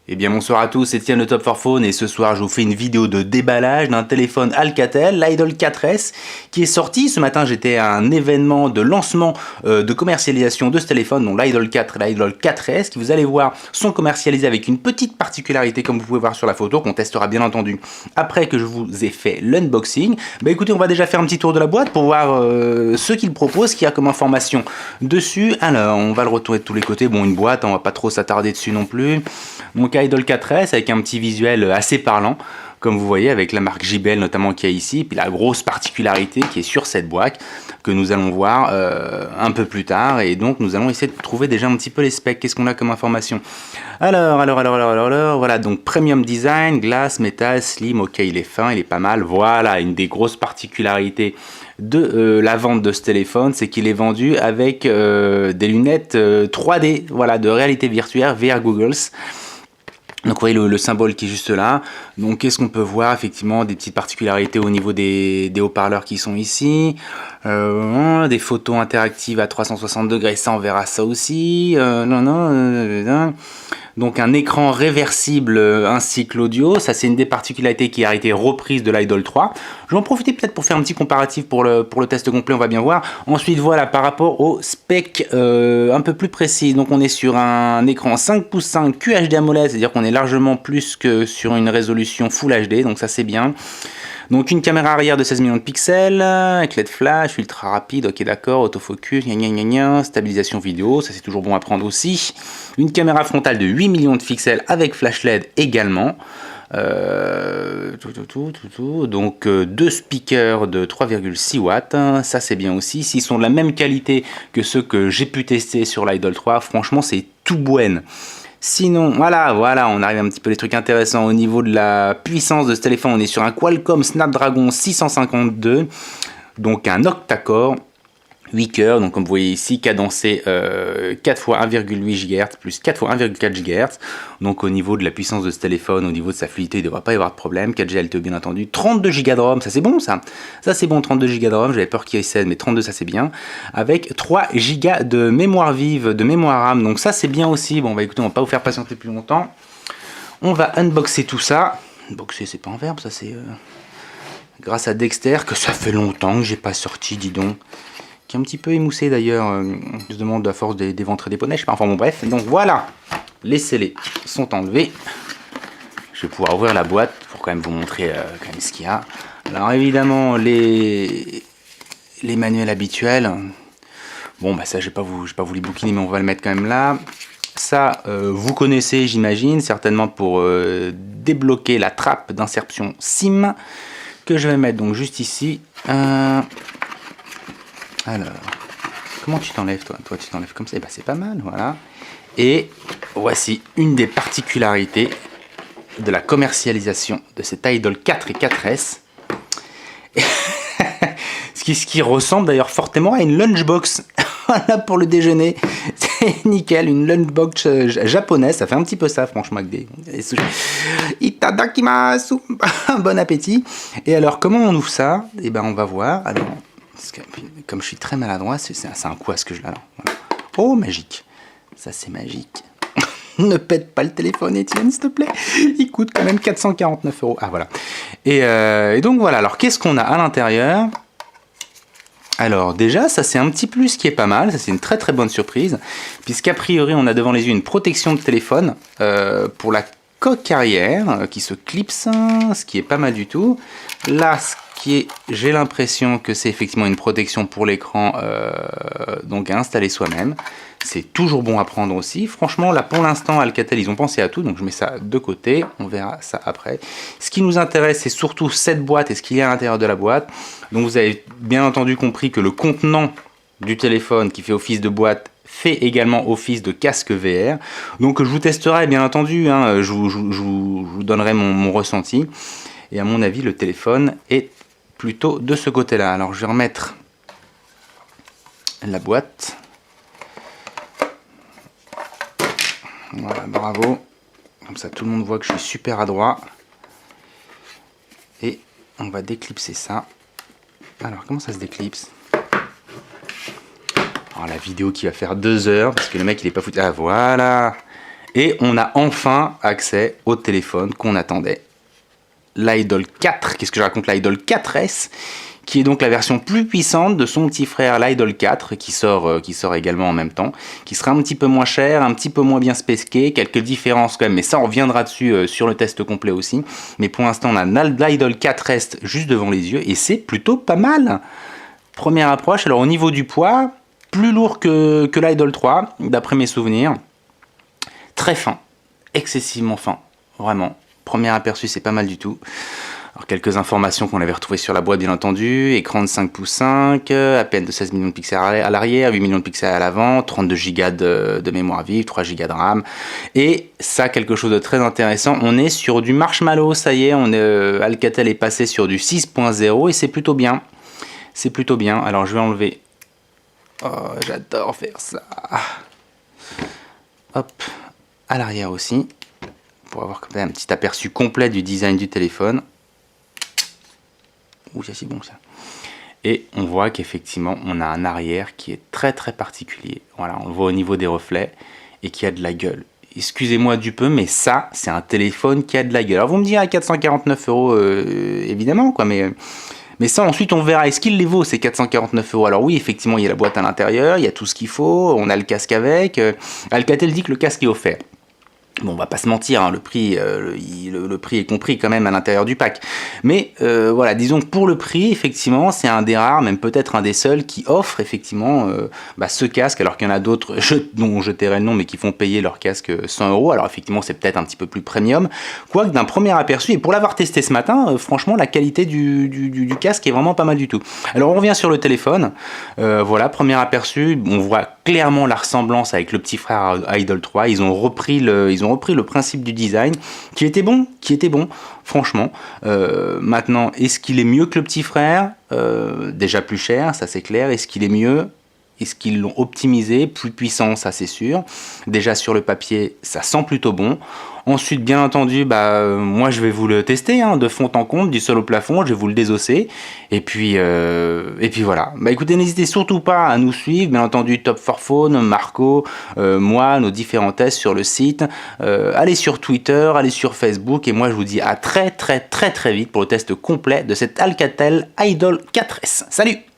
Eh bien bonsoir à tous, c'est Étienne le Top 4 Phone et ce soir je vous fais une vidéo de déballage d'un téléphone Alcatel, l'Idol 4S, qui est sorti. Ce matin j'étais à un événement de lancement de commercialisation de ce téléphone, donc l'Idol 4 et l'Idol 4S, qui vous allez voir sont commercialisés avec une petite particularité comme vous pouvez voir sur la photo, qu'on testera bien entendu après que je vous ai fait l'unboxing. Bah écoutez, on va déjà faire un petit tour de la boîte pour voir ce qu'il propose, ce qu'il y a comme information dessus. Alors on va le retourner de tous les côtés, bon une boîte, on va pas trop s'attarder dessus non plus. Donc Idol 4S avec un petit visuel assez parlant, comme vous voyez, avec la marque JBL notamment qui est ici, et puis la grosse particularité qui est sur cette boîte, que nous allons voir un peu plus tard, et donc nous allons essayer de trouver déjà un petit peu les specs. Qu'est-ce qu'on a comme information? Alors, voilà, donc Premium Design, glace, métal, slim, ok, il est fin, il est pas mal. Voilà, une des grosses particularités de la vente de ce téléphone, c'est qu'il est vendu avec des lunettes 3D, voilà, de réalité virtuelle, VR Googles. Donc vous voyez le symbole qui est juste là. Donc qu'est-ce qu'on peut voir? Effectivement des petites particularités au niveau des haut-parleurs qui sont ici. Des photos interactives à 360 degrés, ça on verra ça aussi. Donc un écran réversible ainsi que l'audio, ça c'est une des particularités qui a été reprise de l'Idol 3. Je vais en profiter peut-être pour faire un petit comparatif pour le test complet, on va bien voir. Ensuite voilà, par rapport au spec un peu plus précis, donc on est sur un écran 5 pouces 5 QHD AMOLED, c'est-à-dire qu'on est largement plus que sur une résolution Full HD, donc ça c'est bien. Donc une caméra arrière de 16 millions de pixels, éclat de flash, ultra rapide, ok d'accord, autofocus, stabilisation vidéo, ça c'est toujours bon à prendre aussi. Une caméra frontale de 8 millions de pixels avec flash LED également. Donc deux speakers de 3,6 watts, ça c'est bien aussi. S'ils sont de la même qualité que ceux que j'ai pu tester sur l'Idol 3, franchement c'est tout bueno. Sinon, voilà, on arrive un petit peu les trucs intéressants au niveau de la puissance de ce téléphone. On est sur un Qualcomm Snapdragon 652, donc un octa-core, 8 cœurs, donc comme vous voyez ici, cadencé 4 x 1,8 GHz plus 4 x 1,4 GHz. Donc au niveau de la puissance de ce téléphone, au niveau de sa fluidité, il ne devrait pas y avoir de problème. 4G LTE bien entendu. 32 Go de ROM, ça c'est bon ça. Ça c'est bon, 32 Go de ROM, j'avais peur qu'il y ait 16, mais 32 ça c'est bien. Avec 3 Go de mémoire vive, de mémoire RAM, donc ça c'est bien aussi. Bon bah écoutez, on va pas vous faire patienter plus longtemps. On va unboxer tout ça. Unboxer c'est pas un verbe, ça c'est grâce à Dexter, que ça fait longtemps que j'ai pas sorti, dis donc. Qui est un petit peu émoussé d'ailleurs, je demande à force des ventres et des poneys, je sais pas, enfin bon bref, donc voilà, les scellés sont enlevés. Je vais pouvoir ouvrir la boîte pour quand même vous montrer quand même ce qu'il y a. Alors évidemment les manuels habituels, bon bah ça je vais pas vous les bouquiner, mais on va le mettre quand même là. Ça vous connaissez j'imagine, certainement pour débloquer la trappe d'insertion SIM, que je vais mettre donc juste ici. Alors, comment tu t'enlèves toi? Toi tu t'enlèves comme ça, et bah c'est pas mal, voilà. Et voici une des particularités de la commercialisation de cet Idol 4 et 4S. ce qui ressemble d'ailleurs fortement à une lunchbox. Voilà pour le déjeuner, c'est nickel, une lunchbox japonaise, ça fait un petit peu ça franchement avec des itadakimasu, bon appétit. Et alors comment on ouvre ça? Et ben on va voir. Alors, comme je suis très maladroit, c'est un quoi ce que je l'ai là. Voilà. Oh magique, ça c'est magique. Ne pète pas le téléphone Étienne s'il te plaît, il coûte quand même 449 €. Ah voilà. Et donc voilà, alors qu'est-ce qu'on a à l'intérieur? Alors déjà, ça c'est un petit plus qui est pas mal, ça c'est une très très bonne surprise, puisqu'a priori on a devant les yeux une protection de téléphone pour la coque arrière qui se clipse, ce qui est pas mal du tout. Là, j'ai l'impression que c'est effectivement une protection pour l'écran, donc à installer soi-même. C'est toujours bon à prendre aussi. Franchement, là pour l'instant, Alcatel, ils ont pensé à tout, donc je mets ça de côté, on verra ça après. Ce qui nous intéresse, c'est surtout cette boîte et ce qu'il y a à l'intérieur de la boîte. Donc vous avez bien entendu compris que le contenant du téléphone qui fait office de boîte fait également office de casque VR. Donc je vous testerai bien entendu, hein, je vous donnerai mon ressenti. Et à mon avis, le téléphone est plutôt de ce côté-là. Alors je vais remettre la boîte. Voilà, bravo. Comme ça, tout le monde voit que je suis super adroit. Et on va déclipser ça. Alors, comment ça se déclipse? Alors, la vidéo qui va faire 2 heures, parce que le mec, il est pas foutu. Ah, voilà. Et on a enfin accès au téléphone qu'on attendait. L'Idol 4, qu'est-ce que je raconte, l'Idol 4S, qui est donc la version plus puissante de son petit frère l'Idol 4, qui sort également en même temps, qui sera un petit peu moins cher, un petit peu moins bien spécifié, quelques différences quand même, mais ça on reviendra dessus sur le test complet aussi. Mais pour l'instant on a l'Idol 4S juste devant les yeux, et c'est plutôt pas mal. Première approche, alors au niveau du poids, plus lourd que l'Idol 3, d'après mes souvenirs. Très fin, excessivement fin, vraiment. Premier aperçu, c'est pas mal du tout. Alors, quelques informations qu'on avait retrouvées sur la boîte, bien entendu. Écran de 5 pouces 5, à peine de 16 millions de pixels à l'arrière, 8 millions de pixels à l'avant, 32 Go de mémoire vive, 3 Go de RAM. Et ça, quelque chose de très intéressant, on est sur du Marshmallow, ça y est, Alcatel est passé sur du 6.0 et c'est plutôt bien. C'est plutôt bien. Alors, je vais enlever... Oh, j'adore faire ça. Hop, à l'arrière aussi, pour avoir quand même un petit aperçu complet du design du téléphone. Ouh, c'est si bon ça. Et on voit qu'effectivement, on a un arrière qui est très très particulier. Voilà, on le voit au niveau des reflets et qui a de la gueule. Excusez-moi du peu, mais ça, c'est un téléphone qui a de la gueule. Alors vous me direz à 449 €, évidemment, quoi, mais ça, ensuite, on verra. Est-ce qu'il les vaut, ces 449 €? Alors oui, effectivement, il y a la boîte à l'intérieur, il y a tout ce qu'il faut, on a le casque avec. Alcatel dit que le casque est offert. Bon, on va pas se mentir, hein, le prix est compris quand même à l'intérieur du pack. Mais voilà, disons que pour le prix, effectivement, c'est un des rares, même peut-être un des seuls, qui offre effectivement ce casque, alors qu'il y en a d'autres dont je tairai le nom, mais qui font payer leur casque 100 €. Alors effectivement, c'est peut-être un petit peu plus premium. Quoique d'un premier aperçu, et pour l'avoir testé ce matin, franchement, la qualité du casque est vraiment pas mal du tout. Alors on revient sur le téléphone. Voilà, premier aperçu, on voit clairement la ressemblance avec le petit frère Idol 3. Ils ont repris le principe du design qui était bon, franchement. Maintenant, est-ce qu'il est mieux que le petit frère? Déjà plus cher, ça c'est clair. Est-ce qu'il est mieux? Est-ce qu'ils l'ont optimisé? Plus puissant, ça c'est sûr. Déjà sur le papier, ça sent plutôt bon. Ensuite, bien entendu, moi je vais vous le tester de fond en comble, du sol au plafond, je vais vous le désosser. Et puis voilà. Écoutez, n'hésitez surtout pas à nous suivre, bien entendu, Top 4 Phone, Marco, moi, nos différents tests sur le site. Allez sur Twitter, allez sur Facebook, et moi je vous dis à très très très très vite pour le test complet de cet Alcatel Idol 4S. Salut!